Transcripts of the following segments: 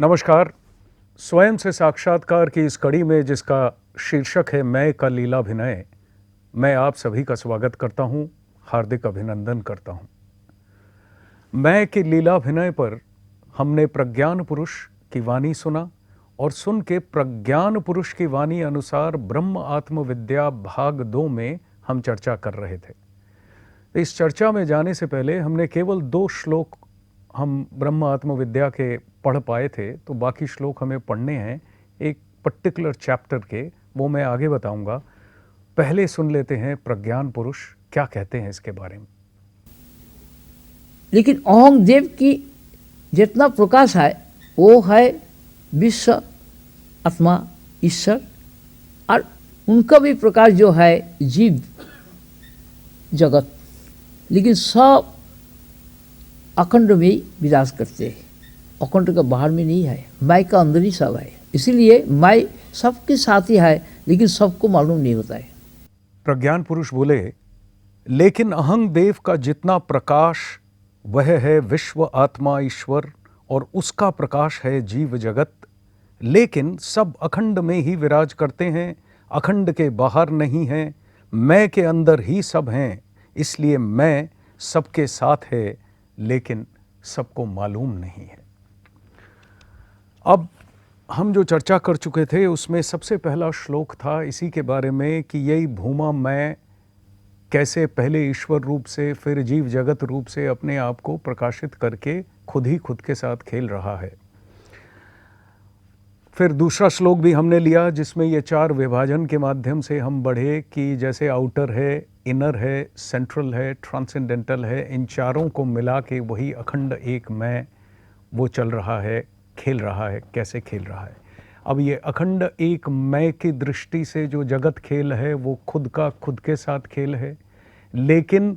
नमस्कार। स्वयं से साक्षात्कार की इस कड़ी में जिसका शीर्षक है मैं का लीलाभिनय, मैं आप सभी का स्वागत करता हूं, हार्दिक अभिनंदन करता हूं। मैं के लीलाभिनय पर हमने प्रज्ञान पुरुष की वाणी सुना और सुन के प्रज्ञान पुरुष की वाणी अनुसार ब्रह्म आत्मविद्या भाग 2 में हम चर्चा कर रहे थे। इस चर्चा में जाने से पहले हमने केवल 2 श्लोक हम ब्रह्म आत्मविद्या के पढ़ पाए थे, तो बाकी श्लोक हमें पढ़ने हैं एक पर्टिकुलर चैप्टर के, वो मैं आगे बताऊंगा। पहले सुन लेते हैं प्रज्ञान पुरुष क्या कहते हैं इसके बारे में। लेकिन अहंग देव की जितना प्रकाश है वो है विश्व आत्मा ईश्वर, और उनका भी प्रकाश जो है जीव जगत, लेकिन सब अखंड में ही विराज करते हैं। अखंड का बाहर में नहीं है, माई का अंदर ही सब है। इसीलिए माई सबके साथ ही है, लेकिन सबको मालूम नहीं होता है। प्रज्ञान पुरुष बोले, लेकिन अहंग देव का जितना प्रकाश वह है विश्व आत्मा ईश्वर और उसका प्रकाश है जीव जगत, लेकिन सब अखंड में ही विराज करते हैं, अखंड के बाहर नहीं हैं, मैं के अंदर ही सब हैं। इसलिए मैं सबके साथ है, लेकिन सबको मालूम नहीं है। अब हम जो चर्चा कर चुके थे उसमें सबसे पहला श्लोक था इसी के बारे में कि यही भूमा मैं कैसे पहले ईश्वर रूप से फिर जीव जगत रूप से अपने आप को प्रकाशित करके खुद ही खुद के साथ खेल रहा है। फिर दूसरा श्लोक भी हमने लिया जिसमें ये 4 विभाजन के माध्यम से हम बढ़े कि जैसे आउटर है, इनर है, सेंट्रल है, ट्रांसेंडेंटल है, इन चारों को मिला के वही अखंड एक मैं वो चल रहा है, खेल रहा है। कैसे खेल रहा है? अब ये अखंड एक मैं की दृष्टि से जो जगत खेल है वो खुद का खुद के साथ खेल है, लेकिन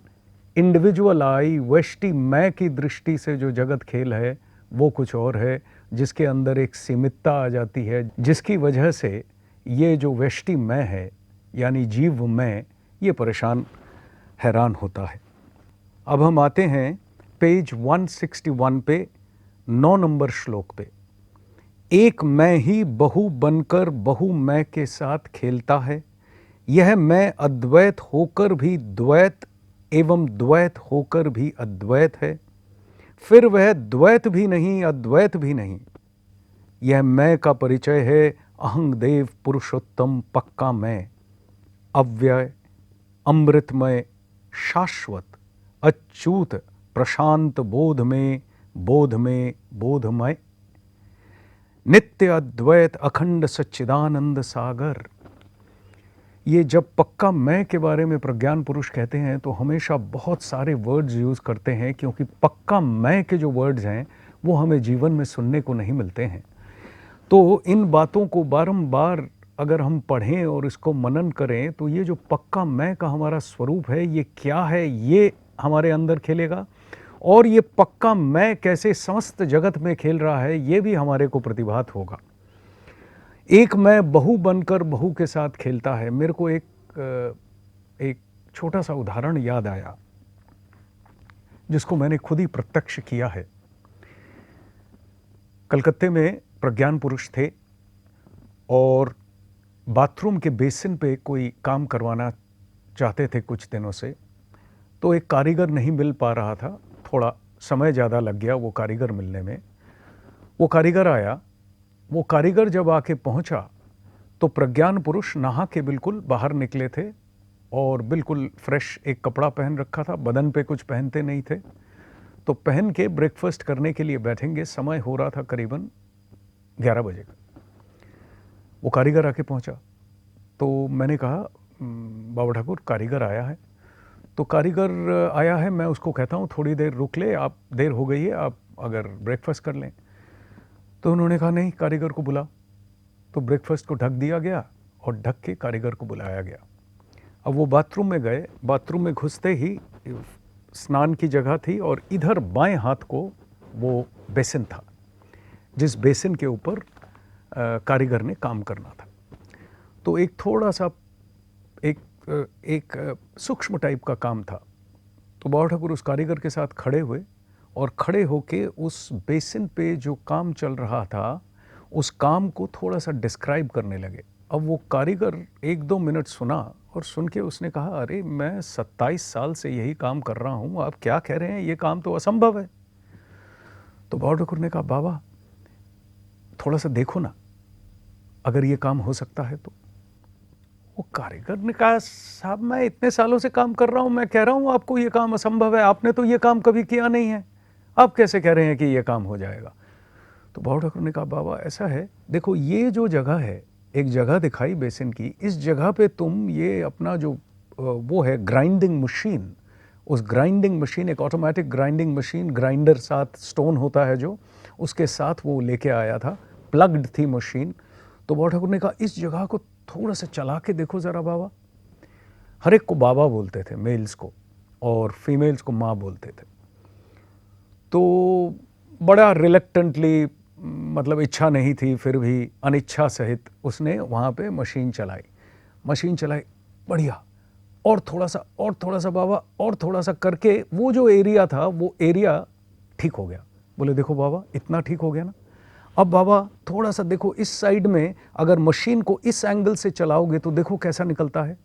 इंडिविजुअल आई व्यष्टि मैं की दृष्टि से जो जगत खेल है वो कुछ और है, जिसके अंदर एक सीमितता आ जाती है, जिसकी वजह से ये जो व्यष्टि मैं है यानी जीव मैं, ये परेशान हैरान होता है। अब हम आते हैं पेज 161 पे 9 नंबर श्लोक पे। एक मैं ही बहु बनकर बहु मैं के साथ खेलता है, यह मैं अद्वैत होकर भी द्वैत एवं द्वैत होकर भी अद्वैत है, फिर वह द्वैत भी नहीं अद्वैत भी नहीं। यह मैं का परिचय है अहंग देव पुरुषोत्तम पक्का मैं, अव्यय अमृतमय शाश्वत अच्युत प्रशांत बोध में बोधमय नित्य अद्वैत अखंड सच्चिदानंद सागर। ये जब पक्का मैं के बारे में प्रज्ञान पुरुष कहते हैं तो हमेशा बहुत सारे वर्ड्स यूज़ करते हैं, क्योंकि पक्का मैं के जो वर्ड्स हैं वो हमें जीवन में सुनने को नहीं मिलते हैं। तो इन बातों को बारंबार अगर हम पढ़ें और इसको मनन करें तो ये जो पक्का मैं का हमारा स्वरूप है ये क्या है, ये हमारे अंदर खेलेगा, और ये पक्का मैं कैसे समस्त जगत में खेल रहा है ये भी हमारे को प्रतिभात होगा। एक मैं बहु बनकर बहु के साथ खेलता है। मेरे को एक छोटा सा उदाहरण याद आया जिसको मैंने खुद ही प्रत्यक्ष किया है। कलकत्ते में प्रज्ञान पुरुष थे और बाथरूम के बेसिन पे कोई काम करवाना चाहते थे कुछ दिनों से, तो एक कारीगर नहीं मिल पा रहा था, थोड़ा समय ज़्यादा लग गया वो कारीगर मिलने में। वो कारीगर आया, वो कारीगर जब आके पहुंचा तो प्रज्ञान पुरुष नहा के बिल्कुल बाहर निकले थे और बिल्कुल फ्रेश एक कपड़ा पहन रखा था, बदन पे कुछ पहनते नहीं थे। तो पहन के ब्रेकफास्ट करने के लिए बैठेंगे, समय हो रहा था करीबन 11 बजे का। वो कारीगर आके पहुंचा तो मैंने कहा बाबा ठाकुर कारीगर आया है। तो कारीगर आया है, मैं उसको कहता हूँ थोड़ी देर रुक ले, आप देर हो गई है, आप अगर ब्रेकफास्ट कर लें। तो उन्होंने कहा नहीं, कारीगर को बुला। तो ब्रेकफास्ट को ढक दिया गया और ढक के कारीगर को बुलाया गया। अब वो बाथरूम में गए, बाथरूम में घुसते ही स्नान की जगह थी और इधर बाएं हाथ को वो बेसिन था जिस बेसिन के ऊपर कारीगर ने काम करना था। तो एक थोड़ा सा एक सूक्ष्म टाइप का काम था। तो बाबा ठाकुर उस कारीगर के साथ खड़े हुए और खड़े होके उस बेसिन पे जो काम चल रहा था उस काम को थोड़ा सा डिस्क्राइब करने लगे। अब वो कारीगर 1-2 मिनट सुना और सुन के उसने कहा, अरे मैं 27 साल से यही काम कर रहा हूँ, आप क्या कह रहे हैं, ये काम तो असंभव है। तो बाबा ठाकुर ने कहा, बाबा थोड़ा सा देखो ना, अगर ये काम हो सकता है तो। वो कारीगर ने कहा, साहब मैं इतने सालों से काम कर रहा हूँ, मैं कह रहा हूँ आपको ये काम असंभव है, आपने तो ये काम कभी किया नहीं है, आप कैसे कह रहे हैं कि ये काम हो जाएगा। तो बाबा ठाकुर ने कहा, बाबा ऐसा है, देखो ये जो जगह है, एक जगह दिखाई बेसिन की, इस जगह पे तुम ये अपना जो वो है ग्राइंडिंग मशीन, उस ग्राइंडिंग मशीन, एक ऑटोमेटिक ग्राइंडिंग मशीन, ग्राइंडर साथ स्टोन होता है जो, उसके साथ वो लेके आया था, प्लग्ड थी मशीन। तो बाबा ठाकुर ने कहा, इस जगह को थोड़ा सा चला के देखो ज़रा बाबा। हर एक को बाबा बोलते थे, मेल्स को, और फीमेल्स को माँ बोलते थे। तो बड़ा रिलेक्टेंटली, मतलब इच्छा नहीं थी, फिर भी अनिच्छा सहित उसने वहाँ पे मशीन चलाई, बढ़िया, और थोड़ा सा बाबा, और थोड़ा सा करके वो जो एरिया था वो एरिया ठीक हो गया। बोले देखो बाबा, इतना ठीक हो गया ना, अब बाबा थोड़ा सा देखो इस साइड में, अगर मशीन को इस एंगल से चलाओगे तो देखो कैसा निकलता है।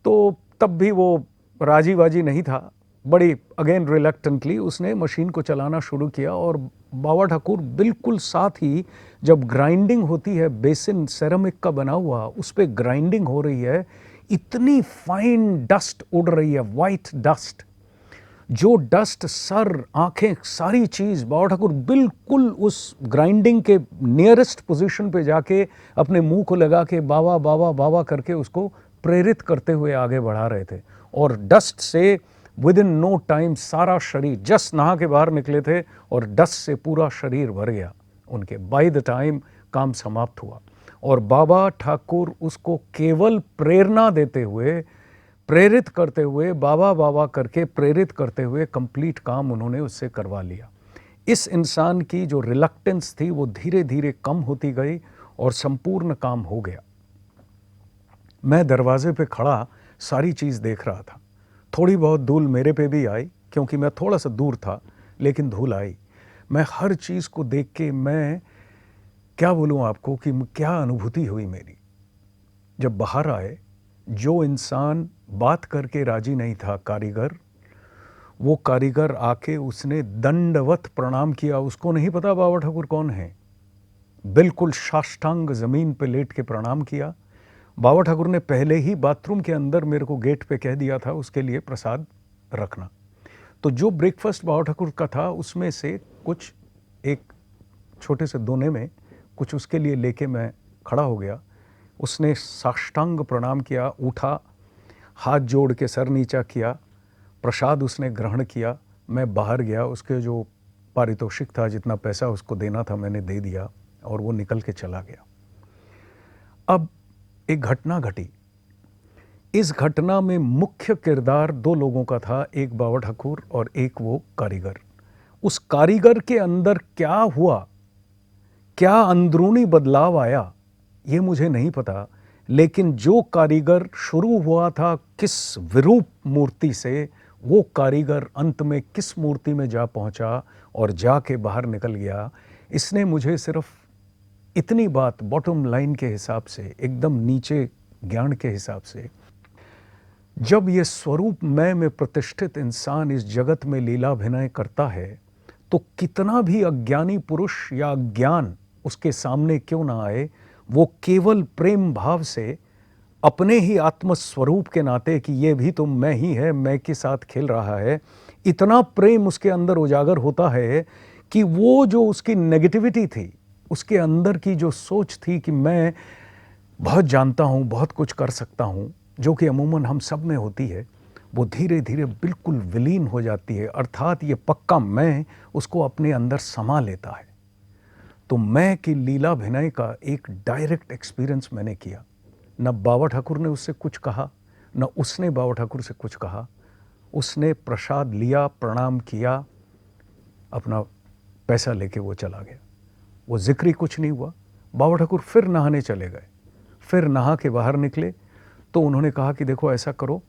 तो तब भी वो राजी वाजी नहीं था, बड़ी अगेन रिलेक्टेंटली उसने मशीन को चलाना शुरू किया। और बाबा ठाकुर बिल्कुल साथ ही, जब ग्राइंडिंग होती है, बेसिन सेरामिक का बना हुआ, उस पर ग्राइंडिंग हो रही है, इतनी फाइन डस्ट उड़ रही है, वाइट डस्ट, जो डस्ट, सर, आंखें, सारी चीज़, बाबा ठाकुर बिल्कुल उस ग्राइंडिंग के नियरेस्ट पोजीशन पे जाके अपने मुंह को लगा के बाबा बाबा बाबा करके उसको प्रेरित करते हुए आगे बढ़ा रहे थे। और डस्ट से विद इन नो टाइम सारा शरीर, जस्ट नहा के बाहर निकले थे और डस्ट से पूरा शरीर भर गया उनके। बाय द टाइम काम समाप्त हुआ, और बाबा ठाकुर उसको केवल प्रेरणा देते हुए, प्रेरित करते हुए, बाबा बाबा करके प्रेरित करते हुए कंप्लीट काम उन्होंने उससे करवा लिया। इस इंसान की जो रिलक्टेंस थी वो धीरे धीरे कम होती गई और संपूर्ण काम हो गया। मैं दरवाजे पे खड़ा सारी चीज़ देख रहा था। थोड़ी बहुत धूल मेरे पे भी आई, क्योंकि मैं थोड़ा सा दूर था, लेकिन धूल आई। मैं हर चीज़ को देख के, मैं क्या बोलूँ आपको कि क्या अनुभूति हुई मेरी। जब बाहर आए, जो इंसान बात करके राजी नहीं था, कारीगर, वो कारीगर आके उसने दंडवत प्रणाम किया। उसको नहीं पता बाबा ठाकुर कौन है, बिल्कुल साष्टांग ज़मीन पे लेट के प्रणाम किया। बाबा ठाकुर ने पहले ही बाथरूम के अंदर मेरे को गेट पे कह दिया था उसके लिए प्रसाद रखना। तो जो ब्रेकफास्ट बाबा ठाकुर का था उसमें से कुछ, एक छोटे से दोने में कुछ उसके लिए लेके मैं खड़ा हो गया। उसने साष्टांग प्रणाम किया, उठा, हाथ जोड़ के सर नीचा किया, प्रसाद उसने ग्रहण किया। मैं बाहर गया, उसके जो पारितोषिक था, जितना पैसा उसको देना था मैंने दे दिया, और वो निकल के चला गया। अब एक घटना घटी। इस घटना में मुख्य किरदार 2 लोगों का था, एक बाबा ठाकुर और एक वो कारीगर। उस कारीगर के अंदर क्या हुआ, क्या अंदरूनी बदलाव आया, ये मुझे नहीं पता, लेकिन जो कारीगर शुरू हुआ था किस विरूप मूर्ति से, वो कारीगर अंत में किस मूर्ति में जा पहुंचा और जाके बाहर निकल गया। इसने मुझे सिर्फ इतनी बात बॉटम लाइन के हिसाब से, एकदम नीचे ज्ञान के हिसाब से, जब ये स्वरूप मैं में प्रतिष्ठित इंसान इस जगत में लीलाभिनय करता है, तो कितना भी अज्ञानी पुरुष या अज्ञान उसके सामने क्यों ना आए, वो केवल प्रेम भाव से, अपने ही आत्मस्वरूप के नाते कि ये भी तो मैं ही है, मैं के साथ खेल रहा है, इतना प्रेम उसके अंदर उजागर होता है कि वो जो उसकी नेगेटिविटी थी, उसके अंदर की जो सोच थी कि मैं बहुत जानता हूँ, बहुत कुछ कर सकता हूँ, जो कि अमूमन हम सब में होती है, वो धीरे धीरे बिल्कुल विलीन हो जाती है। अर्थात ये पक्का मैं उसको अपने अंदर समा लेता है। तो मैं की लीलाभिनय का एक डायरेक्ट एक्सपीरियंस मैंने किया। न बाबा ठाकुर ने उससे कुछ कहा, न उसने बाबा ठाकुर से कुछ कहा। उसने प्रसाद लिया, प्रणाम किया, अपना पैसा लेके वो चला गया। वो जिक्र ही कुछ नहीं हुआ। बाबा ठाकुर फिर नहाने चले गए। फिर नहा के बाहर निकले तो उन्होंने कहा कि देखो ऐसा करो,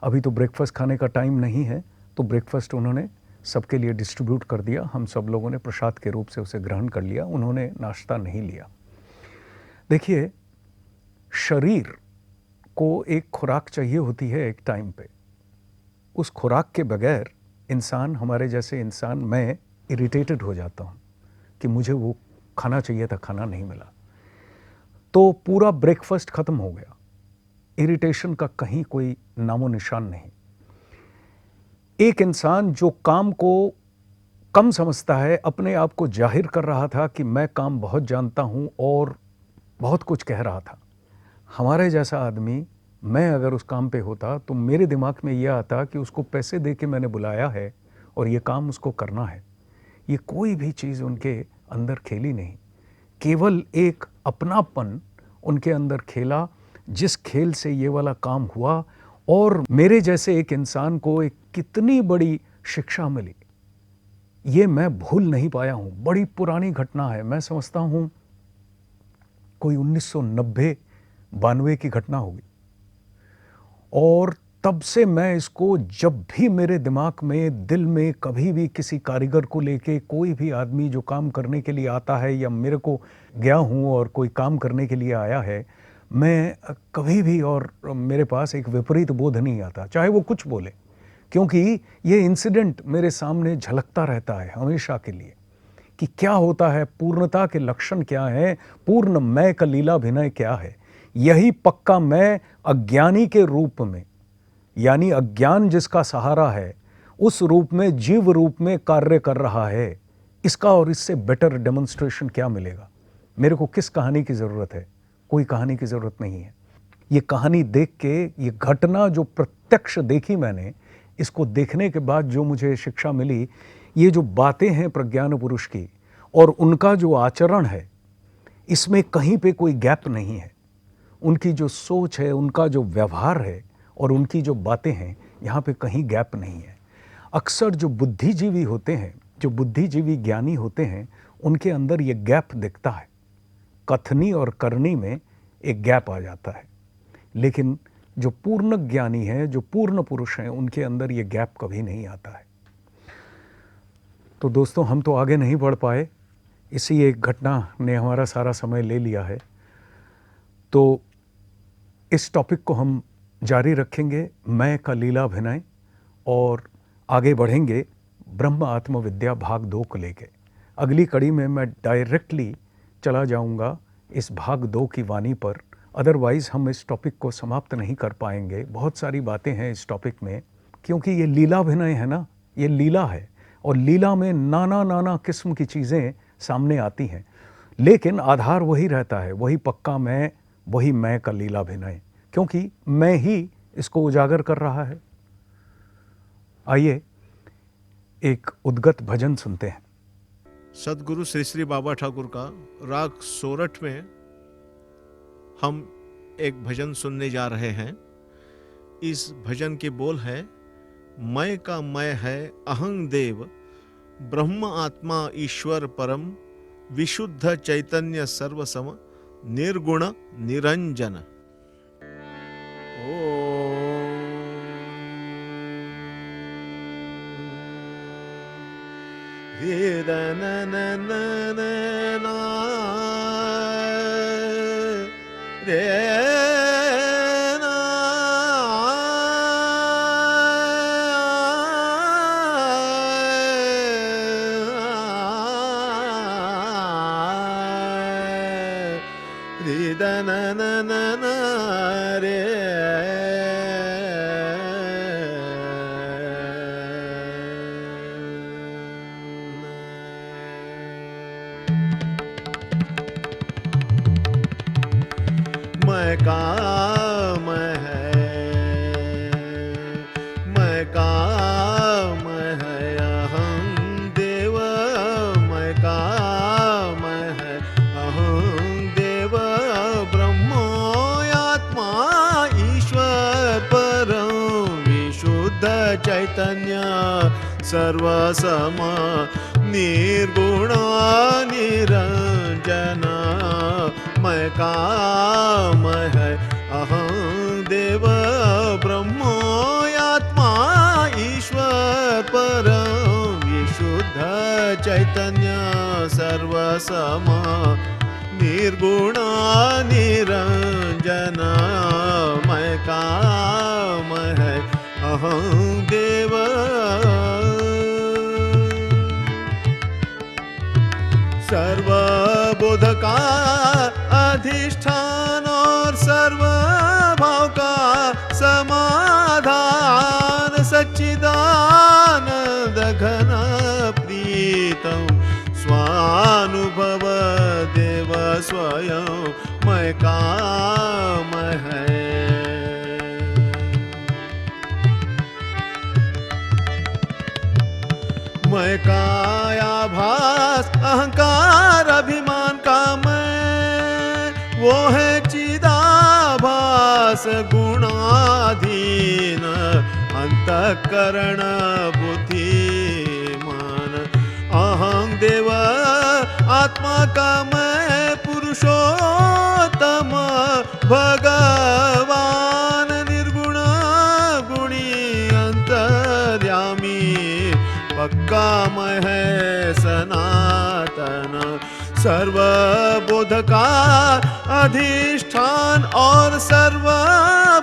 अभी तो ब्रेकफास्ट खाने का टाइम नहीं है। तो ब्रेकफास्ट उन्होंने सबके लिए डिस्ट्रीब्यूट कर दिया। हम सब लोगों ने प्रसाद के रूप से उसे ग्रहण कर लिया, उन्होंने नाश्ता नहीं लिया। देखिए, शरीर को एक खुराक चाहिए होती है एक टाइम पे। उस खुराक के बगैर इंसान, हमारे जैसे इंसान, मैं इरिटेटेड हो जाता हूँ कि मुझे वो खाना चाहिए था, खाना नहीं मिला, तो पूरा ब्रेकफास्ट खत्म हो गया। इरिटेशन का कहीं कोई नामो निशान नहीं। एक इंसान जो काम को कम समझता है, अपने आप को जाहिर कर रहा था कि मैं काम बहुत जानता हूँ और बहुत कुछ कह रहा था। हमारे जैसा आदमी, मैं अगर उस काम पे होता तो मेरे दिमाग में यह आता कि उसको पैसे दे के मैंने बुलाया है और ये काम उसको करना है। ये कोई भी चीज़ उनके अंदर खेली नहीं, केवल एक अपनापन उनके अंदर खेला, जिस खेल से ये वाला काम हुआ। और मेरे जैसे एक इंसान को एक कितनी बड़ी शिक्षा मिली, ये मैं भूल नहीं पाया हूँ। बड़ी पुरानी घटना है, मैं समझता हूँ कोई 1990-92 की घटना होगी। और तब से मैं इसको, जब भी मेरे दिमाग में, दिल में कभी भी किसी कारीगर को लेके, कोई भी आदमी जो काम करने के लिए आता है या मेरे को गया हूँ और कोई काम करने के लिए आया है, मैं कभी भी, और मेरे पास एक विपरीत बोध नहीं आता, चाहे वो कुछ बोले, क्योंकि ये इंसिडेंट मेरे सामने झलकता रहता है हमेशा के लिए कि क्या होता है, पूर्णता के लक्षण क्या हैं, पूर्ण मैं का लीलाभिनय क्या है। यही पक्का मैं अज्ञानी के रूप में, यानी अज्ञान जिसका सहारा है, उस रूप में, जीव रूप में कार्य कर रहा है। इसका और इससे बेटर डेमोन्स्ट्रेशन क्या मिलेगा? मेरे को किस कहानी की ज़रूरत है? कोई कहानी की ज़रूरत नहीं है। ये कहानी देख के, ये घटना जो प्रत्यक्ष देखी मैंने, इसको देखने के बाद जो मुझे शिक्षा मिली, ये जो बातें हैं प्रज्ञान पुरुष की और उनका जो आचरण है, इसमें कहीं पे कोई गैप नहीं है। उनकी जो सोच है, उनका जो व्यवहार है और उनकी जो बातें हैं, यहाँ पे कहीं गैप नहीं है। अक्सर जो बुद्धिजीवी होते हैं, जो बुद्धिजीवी ज्ञानी होते हैं, उनके अंदर ये गैप दिखता है, कथनी और करनी में एक गैप आ जाता है। लेकिन जो पूर्ण ज्ञानी है, जो पूर्ण पुरुष हैं, उनके अंदर ये गैप कभी नहीं आता है। तो दोस्तों, हम तो आगे नहीं बढ़ पाए, इसी एक घटना ने हमारा सारा समय ले लिया है। तो इस टॉपिक को हम जारी रखेंगे, मैं का लीलाभिनय, और आगे बढ़ेंगे ब्रह्म आत्मविद्या भाग 2 को लेके। अगली कड़ी में मैं डायरेक्टली चला जाऊंगा इस भाग 2 की वाणी पर, अदरवाइज़ हम इस टॉपिक को समाप्त नहीं कर पाएंगे। बहुत सारी बातें हैं इस टॉपिक में, क्योंकि ये लीलाभिनय है ना, ये लीला है, और लीला में नाना नाना किस्म की चीज़ें सामने आती हैं, लेकिन आधार वही रहता है, वही पक्का मैं, वही मैं का लीलाभिनय, क्योंकि मैं ही इसको उजागर कर रहा है। आइए एक उद्गत भजन सुनते हैं। सदगुरु श्री श्री बाबा ठाकुर का राग सोरठ में हम एक भजन सुनने जा रहे हैं। इस भजन के बोल है, मैं का मैं है अहं देव, ब्रह्म आत्मा ईश्वर परम, विशुद्ध चैतन्य सर्वसम, निर्गुण निरंजन। मैं काम है, मैं काम है अहं देव, मैं काम है अहं देव, ब्रह्मोयात्मा ईश्वर परं, विशुद्ध चैतन्य सर्वसम, निर्गुण निरंजन। मैं काम है अहं देव, ब्रह्मोयात्मा ईश्वर परं, सर्वसम निर्गुण निरंजन मैं काम है अहं देव। सर्वबोध का अधिष्ठान और सर्व भाव का समाधान सच्चिदानंद घन प्रीतम स्वानुभव देव स्वयं मैं काम है। मैं कायाभास अहंकार अभिमान का मैं वो है चिदाभास गुणाधीन अंतःकरण बुद्धिमान अहं देव आत्मा का मैं पुरुषोत्तम भगवान निर्गुण गुणी अंतर्यामी पक्का मैं है सनातन। सर्वबोध का अधिष्ठान और सर्व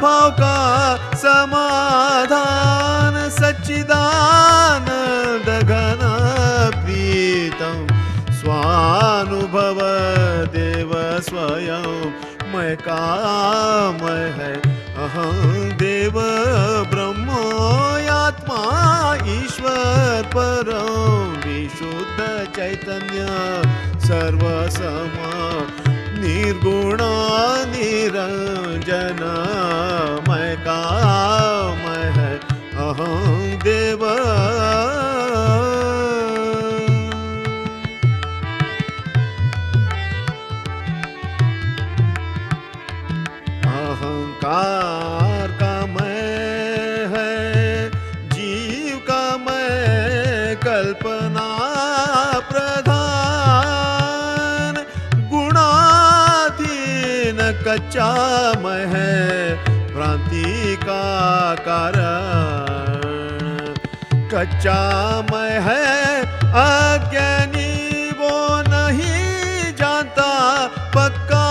भाव का समाधान सच्चिदानंद घन प्रीतम स्वानुभव देव स्वयं मैं काम है अहं देव ब्रह्मोयात्मा ईश्वर परम विशुद्ध चैतन्य सर्वसम निर्गुण निरंजन मैं काम है अहं देव। अहंकार का मैं है जीव का मैं कल्पना प्रधान गुणाधीन कच्चा मैं है भ्रांति का कारण। कच्चा मैं है अज्ञानी वो नहीं जानता पक्का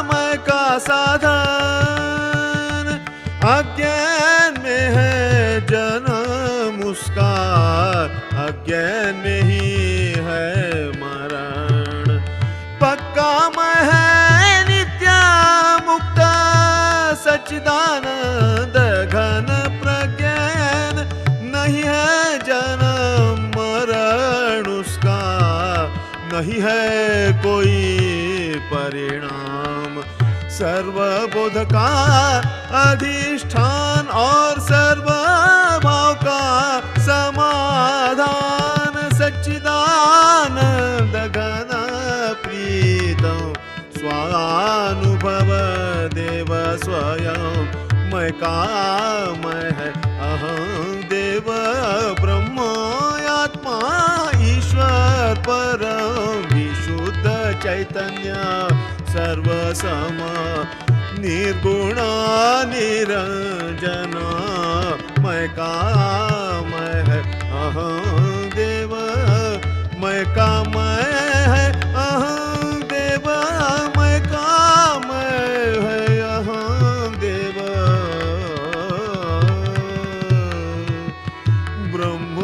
मैं का साधन। अज्ञान में है जन्म उसका अज्ञान में ही है मरण। पक्का मैं है नित्य मुक्त सच्चिदानंद घन प्रज्ञान नहीं है जन्म मरण उसका नहीं है कोई परिणाम। सर्वबोध का अधिष्ठान और सर्व भाव का समाधान सच्चिदानंद घन प्रीतम स्वानुभव देव स्वयं मैं काम है अहं देव ब्रह्मोयात्मा ईश्वर परम विशुद्ध चैतन्य सर्वसम निर्गुण निरंजन मैं काम है अहं देव मैं काम है अहं देव मैं काम है अहं देव ब्रह्म